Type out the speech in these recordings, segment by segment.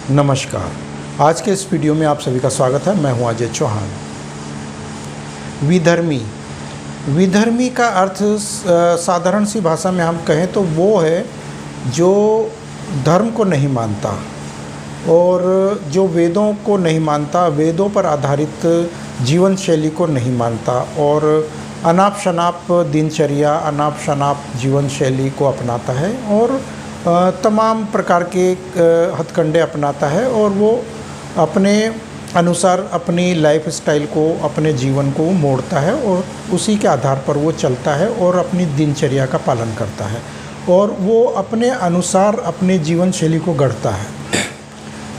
नमस्कार। आज के इस वीडियो में आप सभी का स्वागत है। मैं हूं अजय चौहान। विधर्मी विधर्मी का अर्थ साधारण सी भाषा में हम कहें तो वो है जो धर्म को नहीं मानता और जो वेदों को नहीं मानता, वेदों पर आधारित जीवन शैली को नहीं मानता और अनाप शनाप दिनचर्या, अनाप शनाप जीवन शैली को अपनाता है और तमाम प्रकार के हथकंडे अपनाता है और वो अपने अनुसार अपनी लाइफ स्टाइल को, अपने जीवन को मोड़ता है और उसी के आधार पर वो चलता है और अपनी दिनचर्या का पालन करता है और वो अपने अनुसार अपने जीवन शैली को गढ़ता है।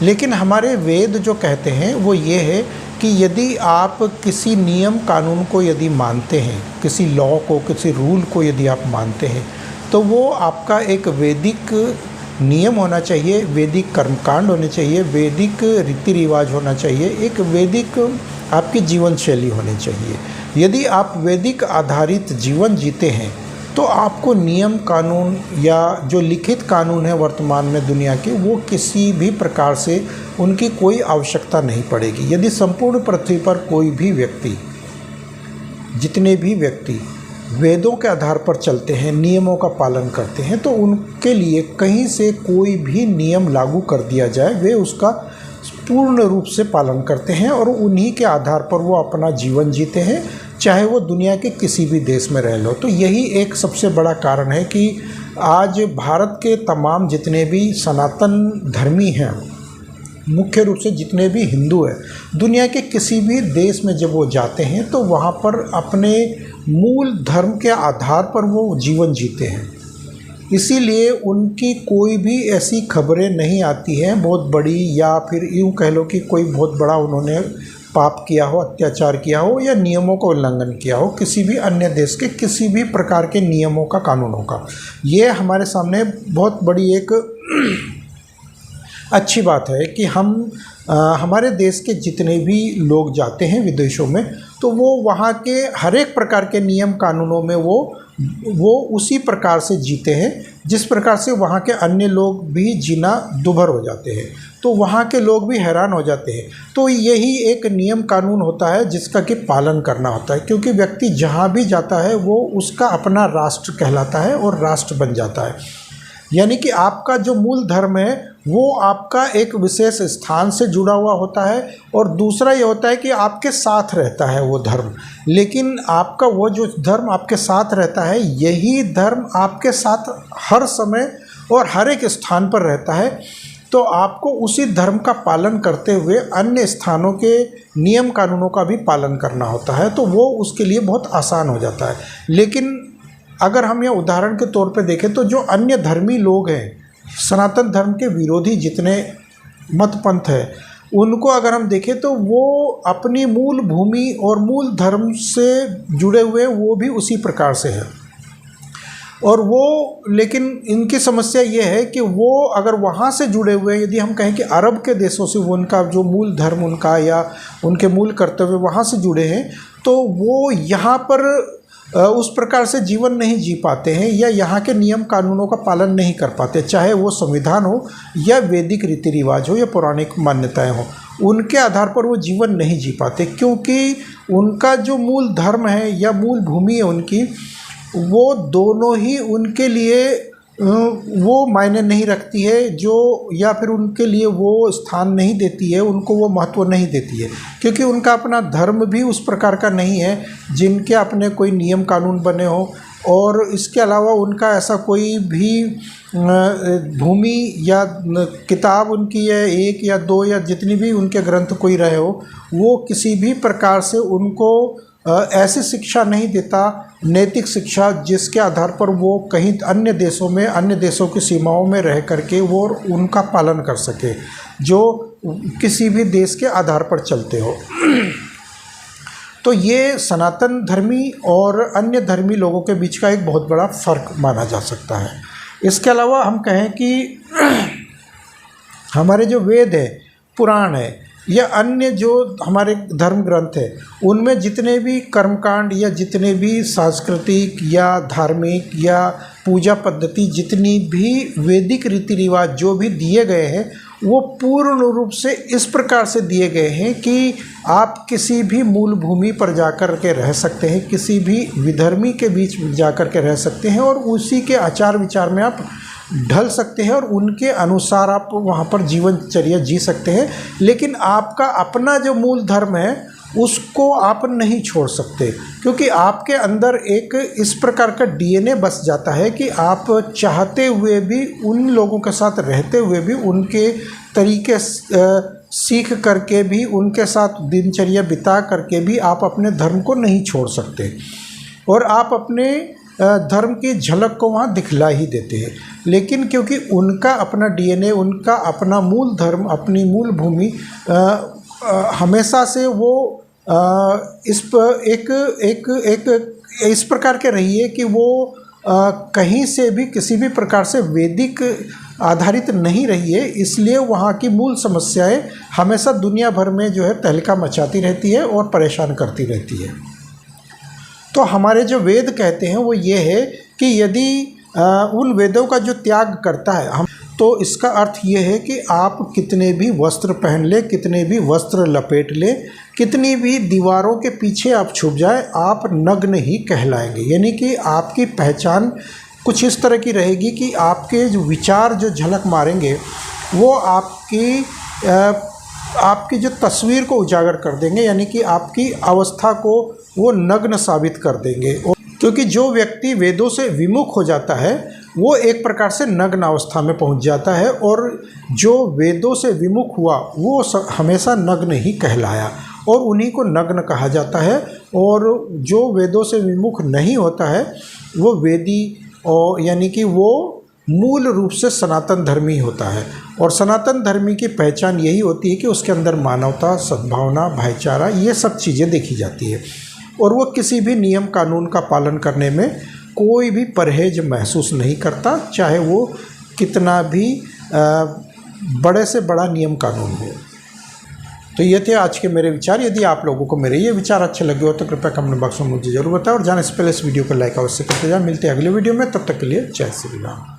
लेकिन हमारे वेद जो कहते हैं वो ये है कि यदि आप किसी नियम कानून को यदि मानते हैं, किसी लॉ को, किसी रूल को यदि आप मानते हैं, तो वो आपका एक वैदिक नियम होना चाहिए, वैदिक कर्मकांड होने चाहिए, वैदिक रीति रिवाज होना चाहिए, एक वैदिक आपकी जीवन शैली होनी चाहिए। यदि आप वैदिक आधारित जीवन जीते हैं तो आपको नियम कानून या जो लिखित कानून है वर्तमान में दुनिया के, वो किसी भी प्रकार से उनकी कोई आवश्यकता नहीं पड़ेगी। यदि संपूर्ण पृथ्वी पर कोई भी व्यक्ति, जितने भी व्यक्ति वेदों के आधार पर चलते हैं, नियमों का पालन करते हैं, तो उनके लिए कहीं से कोई भी नियम लागू कर दिया जाए, वे उसका पूर्ण रूप से पालन करते हैं और उन्हीं के आधार पर वो अपना जीवन जीते हैं, चाहे वो दुनिया के किसी भी देश में रह लो। तो यही एक सबसे बड़ा कारण है कि आज भारत के तमाम जितने भी सनातन धर्मी हैं, मुख्य रूप से जितने भी हिंदू हैं, दुनिया के किसी भी देश में जब वो जाते हैं तो वहाँ पर अपने मूल धर्म के आधार पर वो जीवन जीते हैं। इसीलिए उनकी कोई भी ऐसी खबरें नहीं आती हैं बहुत बड़ी, या फिर यूँ कह लो कि कोई बहुत बड़ा उन्होंने पाप किया हो, अत्याचार किया हो या नियमों का उल्लंघन किया हो, किसी भी अन्य देश के किसी भी प्रकार के नियमों का, कानूनों का। ये हमारे सामने बहुत बड़ी एक अच्छी बात है कि हमारे देश के जितने भी लोग जाते हैं विदेशों में, तो वो वहाँ के हर एक प्रकार के नियम कानूनों में वो उसी प्रकार से जीते हैं जिस प्रकार से वहाँ के अन्य लोग भी जीना दुभर हो जाते हैं। तो वहाँ के लोग भी हैरान हो जाते हैं। तो यही एक नियम कानून होता है जिसका कि पालन करना होता है, क्योंकि व्यक्ति जहाँ भी जाता है वो उसका अपना राष्ट्र कहलाता है और राष्ट्र बन जाता है। यानी कि आपका जो मूल धर्म है वो आपका एक विशेष स्थान से जुड़ा हुआ होता है और दूसरा ये होता है कि आपके साथ रहता है वो धर्म। लेकिन आपका वो जो धर्म आपके साथ रहता है, यही धर्म आपके साथ हर समय और हर एक स्थान पर रहता है। तो आपको उसी धर्म का पालन करते हुए अन्य स्थानों के नियम कानूनों का भी पालन करना होता है, तो वो उसके लिए बहुत आसान हो जाता है। लेकिन अगर हम ये उदाहरण के तौर पे देखें तो जो अन्य धर्मी लोग हैं, सनातन धर्म के विरोधी जितने मत पंथ है, उनको अगर हम देखें तो वो अपनी मूल भूमि और मूल धर्म से जुड़े हुए वो भी उसी प्रकार से है। और वो, लेकिन इनकी समस्या ये है कि वो अगर वहाँ से जुड़े हुए, यदि हम कहें कि अरब के देशों से वो उनका जो मूल धर्म उनका या उनके मूल कर्तव्य वहाँ से जुड़े हैं, तो वो यहाँ पर उस प्रकार से जीवन नहीं जी पाते हैं या यहाँ के नियम कानूनों का पालन नहीं कर पाते, चाहे वो संविधान हो या वैदिक रीति रिवाज हो या पौराणिक मान्यताएं हो, उनके आधार पर वो जीवन नहीं जी पाते, क्योंकि उनका जो मूल धर्म है या मूल भूमि है उनकी, वो दोनों ही उनके लिए वो मायने नहीं रखती है, जो या फिर उनके लिए वो स्थान नहीं देती है, उनको वो महत्व नहीं देती है, क्योंकि उनका अपना धर्म भी उस प्रकार का नहीं है जिनके अपने कोई नियम कानून बने हो। और इसके अलावा उनका ऐसा कोई भी भूमि या किताब उनकी है, एक या दो या जितनी भी उनके ग्रंथ कोई रहे हो, वो किसी भी प्रकार से उनको ऐसी शिक्षा नहीं देता, नैतिक शिक्षा, जिसके आधार पर वो कहीं अन्य देशों में, अन्य देशों की सीमाओं में रह करके वो उनका पालन कर सके, जो किसी भी देश के आधार पर चलते हो। तो ये सनातन धर्मी और अन्य धर्मी लोगों के बीच का एक बहुत बड़ा फ़र्क माना जा सकता है। इसके अलावा हम कहें कि हमारे जो वेद है, पुराण है या अन्य जो हमारे धर्म ग्रंथ है, उनमें जितने भी कर्मकांड या जितने भी सांस्कृतिक या धार्मिक या पूजा पद्धति, जितनी भी वैदिक रीति रिवाज जो भी दिए गए हैं, वो पूर्ण रूप से इस प्रकार से दिए गए हैं कि आप किसी भी मूल भूमि पर जाकर के रह सकते हैं, किसी भी विधर्मी के बीच जाकर के रह सकते हैं और उसी के आचार विचार में आप ढल सकते हैं और उनके अनुसार आप वहाँ पर जीवनचर्या जी सकते हैं। लेकिन आपका अपना जो मूल धर्म है उसको आप नहीं छोड़ सकते, क्योंकि आपके अंदर एक इस प्रकार का डीएनए बस जाता है कि आप चाहते हुए भी, उन लोगों के साथ रहते हुए भी, उनके तरीके सीख करके भी, उनके साथ दिनचर्या बिता करके भी आप अपने धर्म को नहीं छोड़ सकते और आप अपने धर्म की झलक को वहाँ दिखला ही देते हैं। लेकिन क्योंकि उनका अपना डीएनए, उनका अपना मूल धर्म, अपनी मूल भूमि हमेशा से वो इस प्रकार के रही है कि वो कहीं से भी किसी भी प्रकार से वैदिक आधारित नहीं रही है। इसलिए वहाँ की मूल समस्याएं हमेशा दुनिया भर में जो है तहलका मचाती रहती है और परेशान करती रहती है। तो हमारे जो वेद कहते हैं वो ये है कि यदि उन वेदों का जो त्याग करता है हम, तो इसका अर्थ ये है कि आप कितने भी वस्त्र पहन ले, कितने भी वस्त्र लपेट ले, कितनी भी दीवारों के पीछे आप छुप जाए, आप नग्न ही कहलाएंगे। यानी कि आपकी पहचान कुछ इस तरह की रहेगी कि आपके जो विचार जो झलक मारेंगे वो आपकी जो तस्वीर को उजागर कर देंगे, यानी कि आपकी अवस्था को वो नग्न साबित कर देंगे। क्योंकि जो व्यक्ति वेदों से विमुख हो जाता है वो एक प्रकार से नग्न अवस्था में पहुंच जाता है, और जो वेदों से विमुख हुआ वो हमेशा नग्न ही कहलाया और उन्हीं को नग्न कहा जाता है। और जो वेदों से विमुख नहीं होता है वो वेदी, और यानी कि वो मूल रूप से सनातन धर्मी होता है। और सनातन धर्मी की पहचान यही होती है कि उसके अंदर मानवता, सद्भावना, भाईचारा, ये सब चीज़ें देखी जाती है और वो किसी भी नियम कानून का पालन करने में कोई भी परहेज महसूस नहीं करता, चाहे वो कितना भी बड़े से बड़ा नियम कानून हो। तो ये थे आज के मेरे विचार। यदि आप लोगों को मेरे ये विचार अच्छे लगे हो तो कृपया कमेंट बॉक्स में मुझे जरूर बताएं और जाने से पहले इस वीडियो को लाइक अवश्य करते जाएं। मिलते हैं अगले वीडियो में, तब तक के लिए जय श्री राम।